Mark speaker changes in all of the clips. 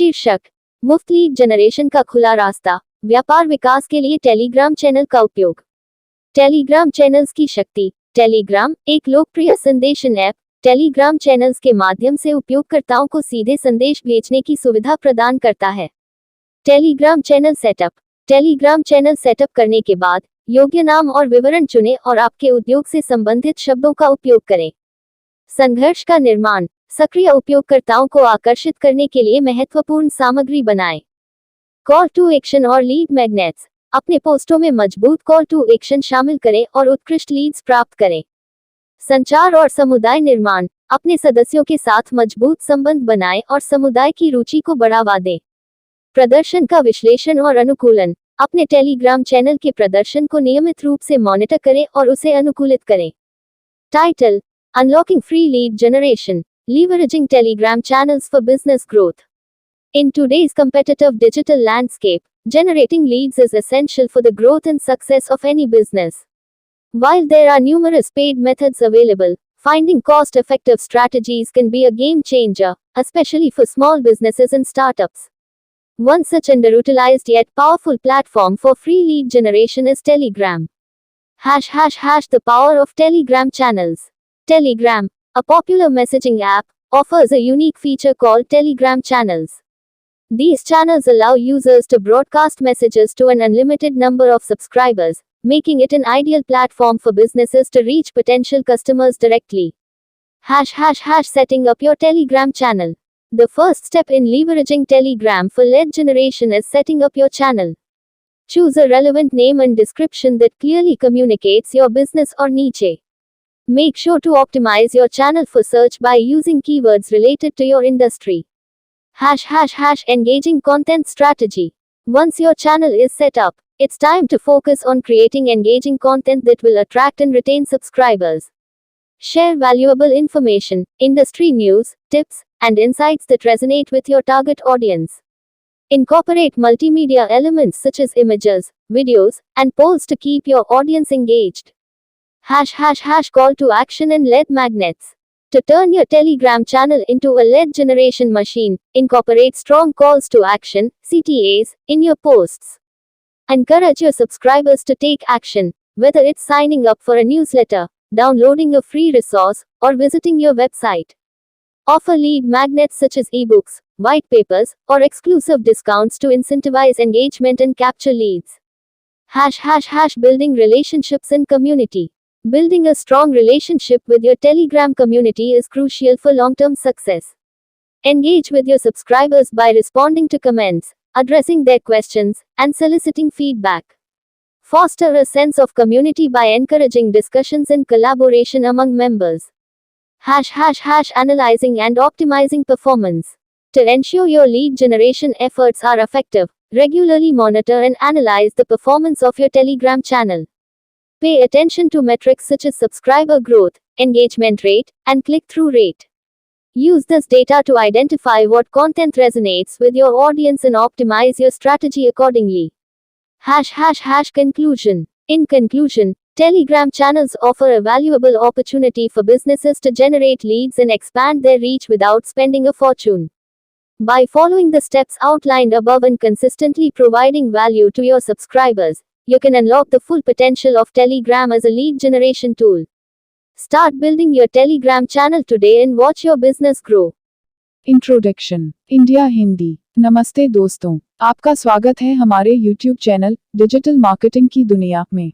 Speaker 1: शीर्षक, मुफ्त lead generation का खुला रास्ता, व्यापार विकास के लिए टेलीग्राम चैनल का उपयोग। टेलीग्राम चैनल्स की शक्ति। टेलीग्राम एक लोकप्रिय संदेशन ऐप टेलीग्राम चैनल्स के माध्यम से उपयोगकर्ताओं को सीधे संदेश भेजने की सुविधा प्रदान करता है। Telegram channel setup. Telegram channel setup करने के बाद योग्य नाम और विवरण चुनें और आपके उद्योग से संबंधित शब्दों का उपयोग करें। संघर्ष का निर्माण। सक्रिय उपयोगकर्ताओं को आकर्षित करने के लिए महत्वपूर्ण सामग्री बनाएं। कॉल टू एक्शन और लीड मैग्नेट्स। अपने पोस्टों में मजबूत कॉल टू एक्शन शामिल करें और उत्कृष्ट लीड्स प्राप्त करें। संचार और समुदाय निर्माण। अपने सदस्यों के साथ मजबूत संबंध बनाएं और समुदाय की रुचि को बढ़ावा दें। प्रदर्शन का विश्लेषण और अनुकूलन। अपने टेलीग्राम चैनल के प्रदर्शन को नियमित रूप से मॉनिटर करें और उसे अनुकूलित करें। Title, unlocking free lead generation, leveraging Telegram channels for business growth. In today's competitive digital landscape, generating leads is essential for the growth and success of any business. While there are numerous paid methods available, finding cost-effective strategies can be a game changer, especially for small businesses and startups. One such underutilized yet powerful platform for free lead generation is Telegram. The power of Telegram channels. Telegram, a popular messaging app, offers a unique feature called Telegram channels. These channels allow users to broadcast messages to an unlimited number of subscribers, making it an ideal platform for businesses to reach potential customers directly. Setting up your Telegram channel. The first step in leveraging Telegram for lead generation is setting up your channel. Choose a relevant name and description that clearly communicates your business or niche. Make sure to optimize your channel for search by using keywords related to your industry. Engaging content strategy. Once your channel is set up, it's time to focus on creating engaging content that will attract and retain subscribers. Share valuable information, industry news, tips, and insights that resonate with your target audience. Incorporate multimedia elements such as images, videos, and polls to keep your audience engaged. Call to action and lead magnets. To turn your Telegram channel into a lead generation machine, incorporate strong calls to action, CTAs, in your posts. Encourage your subscribers to take action, whether it's signing up for a newsletter, downloading a free resource, or visiting your website. Offer lead magnets such as ebooks, white papers, or exclusive discounts to incentivize engagement and capture leads. Building relationships and community. Building a strong relationship with your Telegram community is crucial for long-term success. Engage with your subscribers by responding to comments, addressing their questions, and soliciting feedback. Foster a sense of community by encouraging discussions and collaboration among members. Analyzing and optimizing performance. To ensure your lead generation efforts are effective, regularly monitor and analyze the performance of your Telegram channel. Pay attention to metrics such as subscriber growth, engagement rate, and click-through rate. Use this data to identify what content resonates with your audience and optimize your strategy accordingly. Conclusion. In conclusion, Telegram channels offer a valuable opportunity for businesses to generate leads and expand their reach without spending a fortune. By following the steps outlined above and consistently providing value to your subscribers, you can unlock the full potential of Telegram as a lead generation tool. Start building your Telegram channel today and watch your business grow.
Speaker 2: Introduction. India Hindi. नमस्ते दोस्तों, आपका स्वागत है हमारे YouTube channel digital marketing की दुनिया में।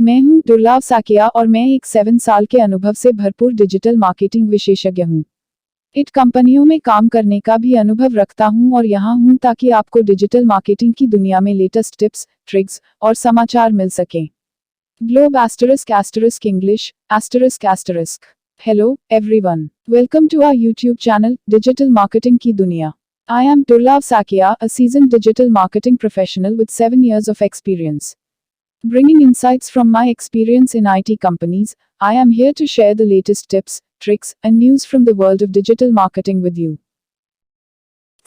Speaker 2: मैं हूं दुर्लभ साकिया और मैं एक 7 साल के अनुभव से भरपूर डिजिटल मार्केटिंग विशेषज्ञ हूं। इट कंपनियों में काम करने का भी अनुभव रखता हूं और यहां हूं ताकि आपको डिजिटल मार्केटिंग की दुनिया में लेटेस्ट टिप्स, ट्रिक्स और समाचार मिल सकें। Globe *** English ***. Hello, everyone. Welcome to our YouTube channel, Digital Marketing की दुनिया. I am Durlab Sakia, a seasoned digital marketing professional with 7 years of experience. Bringing insights from my experience in IT companies, I am here to share the latest tips, tricks, and news from the world of digital marketing with you.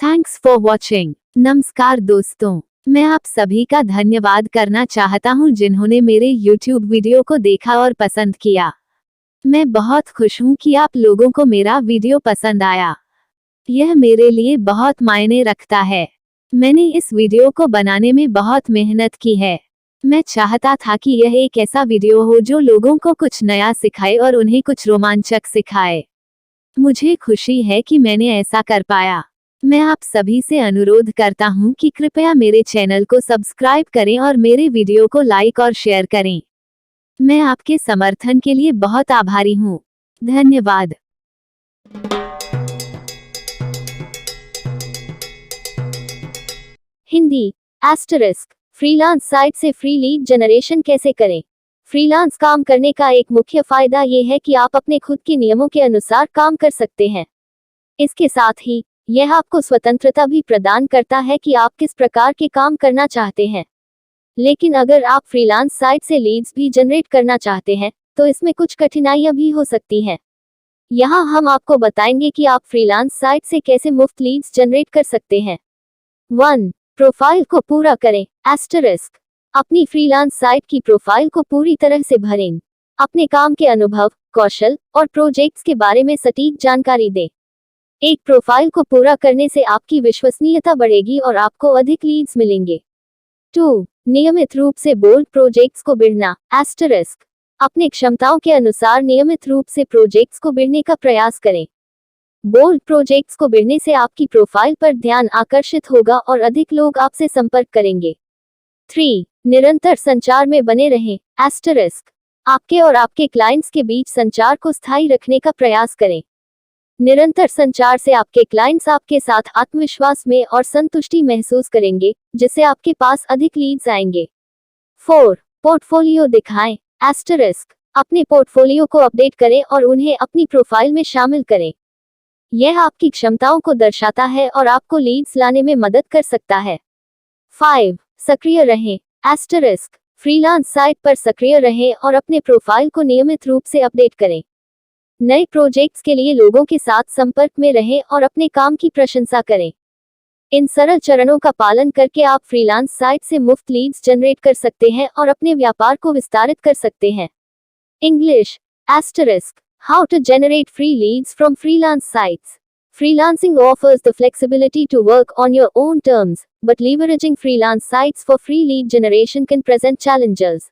Speaker 1: Thanks for watching. नमस्कार दोस्तों, मैं आप सभी का धन्यवाद करना चाहता हूं जिन्होंने मेरे YouTube वीडियो को देखा और पसंद किया। मैं बहुत खुश हूं कि आप लोगों को मेरा वीडियो पसंद आया। यह मेरे लिए बहुत मायने रखता है। मैंने इस वीडियो को बनाने में बहुत मेहनत की है। मैं चाहता था कि यह एक ऐसा वीडियो हो जो लोगों को कुछ नया सिखाए और उन्हें कुछ रोमांचक सिखाए। मुझे खुशी है कि मैंने ऐसा कर पाया। मैं आप सभी से अनुरोध करता हूं कि कृपया मेरे चैनल को सब्सक्राइब करें और मेरे वीडियो को लाइक और शेयर करें। मैं आपके समर्थन के लिए बहुत आभारी हूं। धन्यवाद। हिंदी एस्टरिस्क फ्रीलांस साइट से फ्री लीड जनरेशन कैसे करें। फ्रीलांस काम करने का एक मुख्य फायदा ये है कि आप अपने खुद के नियमों के अनुसार काम कर सकते हैं। इसके साथ ही यह आपको स्वतंत्रता भी प्रदान करता है कि आप किस प्रकार के काम करना चाहते हैं। लेकिन अगर आप फ्रीलांस साइट से लीड्स भी जनरेट करना चाहते हैं तो इसमें कुछ कठिनाइयां भी हो सकती हैं। यहाँ हम आपको बताएंगे कि आप फ्रीलांस साइट से कैसे मुफ्त लीड्स जनरेट कर सकते हैं। 1. प्रोफाइल को पूरा करें। एस्टरिस्क अपनी फ्रीलांस साइट की प्रोफाइल को पूरी तरह से भरें। अपने काम के अनुभव, कौशल और प्रोजेक्ट्स के बारे में सटीक जानकारी दें। एक प्रोफाइल को पूरा करने से आपकी विश्वसनीयता बढ़ेगी और आपको अधिक लीड्स मिलेंगे। 2. नियमित रूप से बोल्ड प्रोजेक्ट्स को बिढ़ना। एस्टरिस्क अपने क्षमताओं के अनुसार नियमित रूप से प्रोजेक्ट्स को बिढ़ने का प्रयास करें। बोल्ड प्रोजेक्ट्स को बिढ़ने से आपकी प्रोफाइल पर ध्यान आकर्षित होगा और अधिक लोग आपसे संपर्क करेंगे। 3. निरंतर संचार में बने रहें। एस्टरिस्क आपके और आपके क्लाइंट्स के बीच संचार को स्थायी रखने का प्रयास करें। निरंतर संचार से आपके क्लाइंट्स आपके साथ आत्मविश्वास में और संतुष्टि महसूस करेंगे, जिससे आपके पास अधिक लीड्स आएंगे। 4. पोर्टफोलियो दिखाएं। एस्टरिस्क अपने पोर्टफोलियो को अपडेट करें और उन्हें अपनी प्रोफाइल में शामिल करें। यह आपकी क्षमताओं को दर्शाता है और आपको लीड्स लाने में मदद कर सकता है। 5. सक्रिय रहें। एस्टरिस्क फ्रीलांस साइट पर सक्रिय रहें और अपने प्रोफाइल को नियमित रूप से अपडेट करें। नए प्रोजेक्ट्स के लिए लोगों के साथ संपर्क में रहें और अपने काम की प्रशंसा करें। इन सरल चरणों का पालन करके आप फ्रीलांस साइट से मुफ्त लीड्स जनरेट कर सकते हैं और अपने व्यापार को विस्तारित कर सकते हैं। English asterisk How to generate free leads from freelance sites. Freelancing offers the flexibility to work on your own terms, but leveraging freelance sites for free lead generation can present challenges.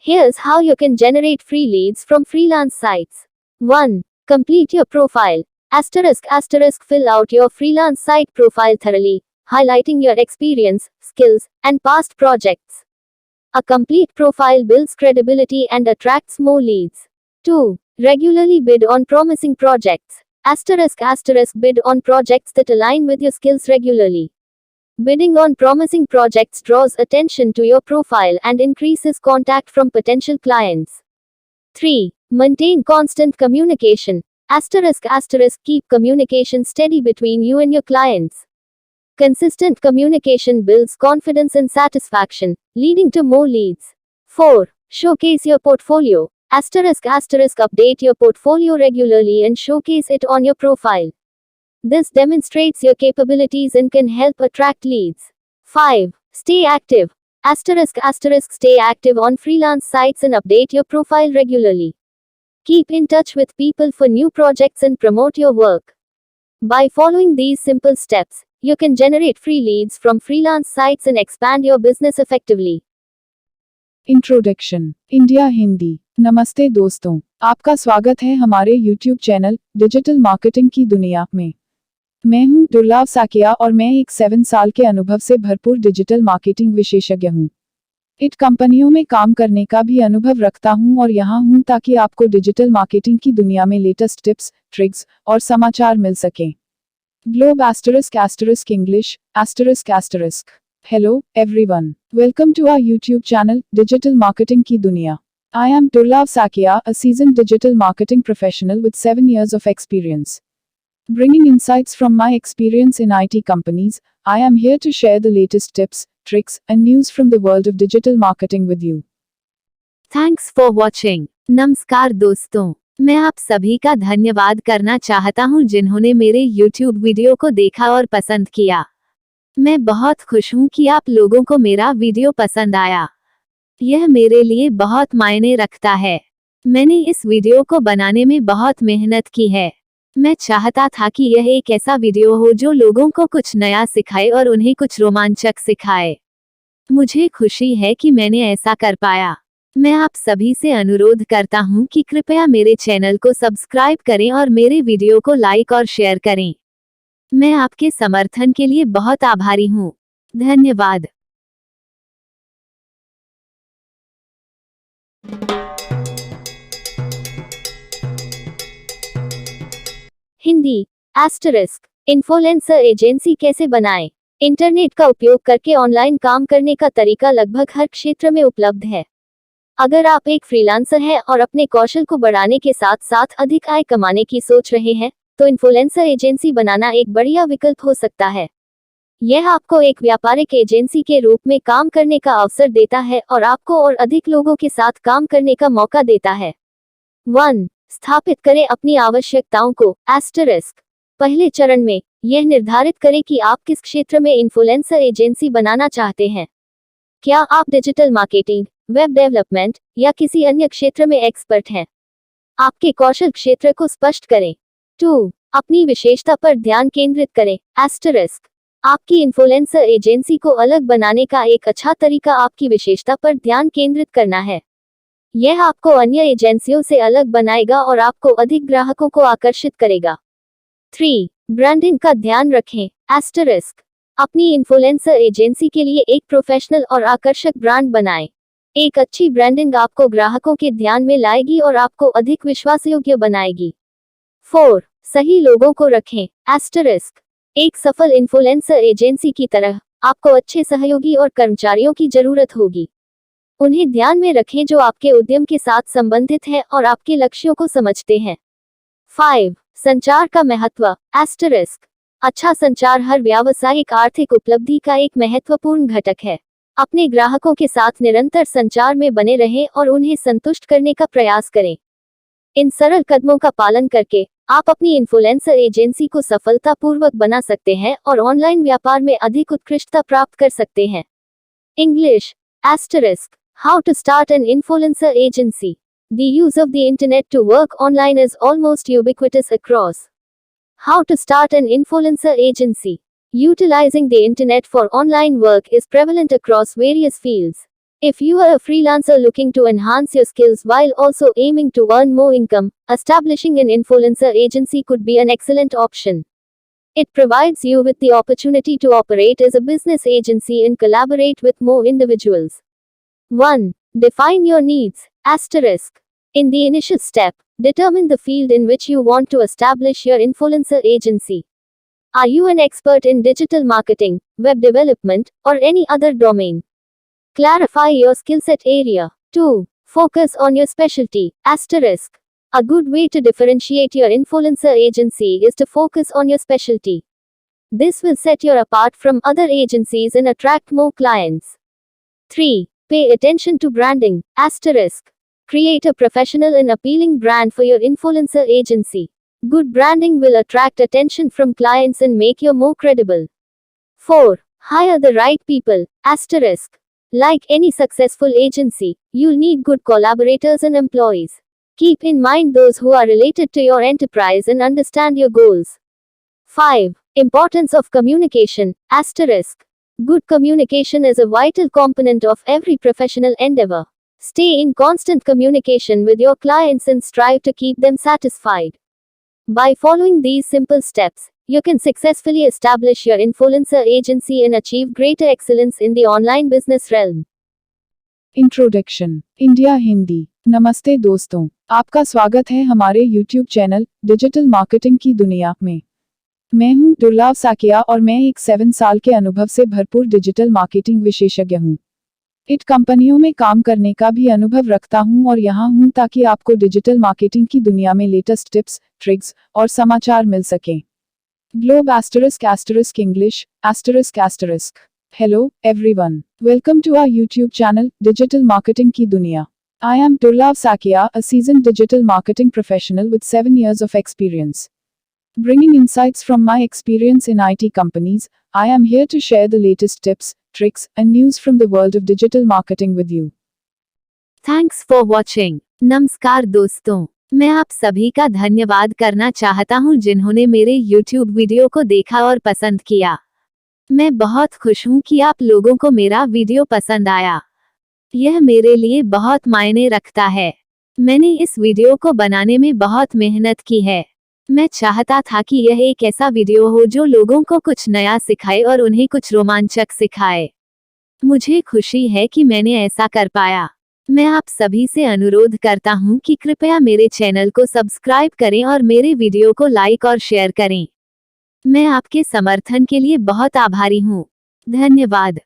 Speaker 1: Here's how you can generate free leads from freelance sites. 1. Complete your profile. Asterisk fill out your freelance site profile thoroughly, highlighting your experience, skills, and past projects. A complete profile builds credibility and attracts more leads. 2. Regularly bid on promising projects. Asterisk bid on projects that align with your skills regularly. Bidding on promising projects draws attention to your profile and increases contact from potential clients. 3. Maintain constant communication. Asterisk keep communication steady between you and your clients. Consistent communication builds confidence and satisfaction, leading to more leads. 4. Showcase your portfolio. Asterisk update your portfolio regularly and showcase it on your profile. This demonstrates your capabilities and can help attract leads. 5. Stay active. Asterisk stay active on freelance sites and update your profile regularly. Keep in touch with people for new projects and promote your work. By following these simple steps, you can generate free leads from freelance sites and expand your business effectively.
Speaker 2: Introduction. India Hindi. नमस्ते दोस्तों, आपका स्वागत है हमारे YouTube channel digital marketing की दुनिया में। मैं हूं दुर्लभ साकिया और मैं एक 7 साल के अनुभव से भरपूर डिजिटल मार्केटिंग विशेषज्ञ हूं। इट कंपनियों में काम करने का भी अनुभव रखता हूं और यहां हूं ताकि आपको डिजिटल मार्केटिंग की दुनिया में लेटेस्ट टिप्स, ट्रिक्स और समाचार मिल सकें। Globe *** English ***. Hello, everyone. Welcome to our YouTube channel, Digital Marketing की दुनिया. I am Durlav Sakia, a seasoned digital marketing professional with 7 years of experience. Bringing insights from my experience in IT companies, I am here to share the latest tips, tricks, and news from the world of digital marketing with you.
Speaker 1: Thanks for watching. नमस्कार दोस्तों, मैं आप सभी का धन्यवाद करना चाहता हूं जिन्होंने मेरे YouTube वीडियो को देखा और पसंद किया। मैं बहुत खुश हूं कि आप लोगों को मेरा वीडियो पसंद आया। यह मेरे लिए बहुत मायने रखता है। मैंने इस वीडियो को बनाने में बहुत मेहनत की है। मैं चाहता था कि यह एक ऐसा वीडियो हो जो लोगों को कुछ नया सिखाए और उन्हें कुछ रोमांचक सिखाए। मुझे खुशी है कि मैंने ऐसा कर पाया। मैं आप सभी से अनुरोध करता हूं कि कृपया मेरे चैनल को सब्सक्राइब करें और मेरे वीडियो को लाइक और शेयर करें। मैं आपके समर्थन के लिए बहुत आभारी हूं। धन्यवाद। हिंदी एस्टरिस्क इन्फ्लुएंसर एजेंसी कैसे बनाएं? इंटरनेट का उपयोग करके ऑनलाइन काम करने का तरीका लगभग हर क्षेत्र में उपलब्ध है। अगर आप एक फ्रीलांसर हैं और अपने कौशल को बढ़ाने के साथ साथ अधिक आय कमाने की सोच रहे हैं, तो इन्फ्लुएंसर एजेंसी बनाना एक बढ़िया विकल्प हो सकता है। यह आपको एक व्यापारिक एजेंसी के रूप में काम करने का अवसर देता है और आपको और अधिक लोगों के साथ काम करने का मौका देता है। 1. स्थापित करें अपनी आवश्यकताओं को एस्टरिस्क। पहले चरण में यह निर्धारित करें कि आप किस क्षेत्र में इन्फ्लुएंसर एजेंसी बनाना चाहते हैं। क्या आप डिजिटल मार्केटिंग, वेब डेवलपमेंट या किसी अन्य क्षेत्र में एक्सपर्ट हैं? आपके कौशल क्षेत्र को स्पष्ट करें। 2. अपनी विशेषता पर ध्यान केंद्रित करें एस्टरिस्क। आपकी इन्फ्लुएंसर एजेंसी को अलग बनाने का एक अच्छा तरीका आपकी विशेषता पर ध्यान केंद्रित करना है। यह आपको अन्य एजेंसियों से अलग बनाएगा और आपको अधिक ग्राहकों को आकर्षित करेगा। 3. ब्रांडिंग का ध्यान रखें एस्टरिस्क। अपनी इन्फ्लुएंसर एजेंसी के लिए एक प्रोफेशनल और आकर्षक ब्रांड बनाएं। एक अच्छी ब्रांडिंग आपको ग्राहकों के ध्यान में लाएगी और आपको अधिक विश्वासयोग्य बनाएगी। 4. सही लोगों को रखें एस्टरिस्क। एक सफल इन्फ्लुएंसर एजेंसी की तरह आपको अच्छे सहयोगी और कर्मचारियों की जरूरत होगी। उन्हें ध्यान में रखें जो आपके उद्यम के साथ संबंधित हैं और आपके लक्ष्यों को समझते हैं। 5. संचार का महत्व एस्टरिस्क। अच्छा संचार हर व्यावसायिक आर्थिक उपलब्धि का एक महत्वपूर्ण घटक है। अपने ग्राहकों के साथ निरंतर संचार में बने रहें और उन्हें संतुष्ट करने का प्रयास करें। इन सरल कदमों का पालन करके आप अपनी इन्फ्लुएंसर एजेंसी को सफलतापूर्वक बना सकते हैं और ऑनलाइन व्यापार में अधिक उत्कृष्टता प्राप्त कर सकते हैं। English asterisk How to start an influencer agency. The use of the internet to work online is almost ubiquitous across. How to start an influencer agency. Utilizing the internet for online work is prevalent across various fields. If you are a freelancer looking to enhance your skills while also aiming to earn more income, establishing an influencer agency could be an excellent option. It provides you with the opportunity to operate as a business agency and collaborate with more individuals. 1. Define your needs asterisk. In the initial step, determine the field in which you want to establish your influencer agency. Are you an expert in digital marketing, web development, or any other domain? Clarify your skill set area. 2. Focus on your specialty asterisk. A good way to differentiate your influencer agency is to focus on your specialty. This will set you apart from other agencies and attract more clients. 3. Pay attention to branding asterisk. Create a professional and appealing brand for your influencer agency. Good branding will attract attention from clients and make you more credible. 4. Hire the right people asterisk. Like any successful agency, you'll need good collaborators and employees. Keep in mind those who are related to your enterprise and understand your goals. 5. Importance of communication asterisk. Good communication is a vital component of every professional endeavor. Stay in constant communication with your clients and strive to keep them satisfied. By following these simple steps, you can successfully establish your influencer agency and achieve greater excellence in the online business realm.
Speaker 2: Introduction India Hindi. नमस्ते दोस्तों, आपका स्वागत है हमारे YouTube channel digital marketing की दुनिया में। मैं हूं दुर्लभ साकिया और मैं एक 7 साल के अनुभव से भरपूर डिजिटल मार्केटिंग विशेषज्ञ हूं। इट कंपनियों में काम करने का भी अनुभव रखता हूं और यहां हूं ताकि आपको डिजिटल मार्केटिंग की दुनिया में लेटेस्ट टिप्स, ट्रिक्स और समाचार मिल सकें। Globe *** English ***. Hello everyone, welcome to our YouTube channel digital marketing की दुनिया। I am Durlav Sakia, a seasoned digital marketing professional with 7 years of experience. Bringing insights from my experience in IT companies, I am here to share the latest tips, tricks, and news from the world of digital marketing with you.
Speaker 1: Thanks for watching. नमस्कार दोस्तों, मैं आप सभी का धन्यवाद करना चाहता हूं जिन्होंने मेरे YouTube वीडियो को देखा और पसंद किया। मैं बहुत खुश हूं कि आप लोगों को मेरा वीडियो पसंद आया। यह मेरे लिए बहुत मायने रखता है। मैंने इस वीडियो को बनाने में बहुत मेहनत की है। मैं चाहता था कि यह एक ऐसा वीडियो हो जो लोगों को कुछ नया सिखाए और उन्हें कुछ रोमांचक सिखाए। मुझे खुशी है कि मैंने ऐसा कर पाया। मैं आप सभी से अनुरोध करता हूं कि कृपया मेरे चैनल को सब्सक्राइब करें और मेरे वीडियो को लाइक और शेयर करें। मैं आपके समर्थन के लिए बहुत आभारी हूं। धन्यवाद।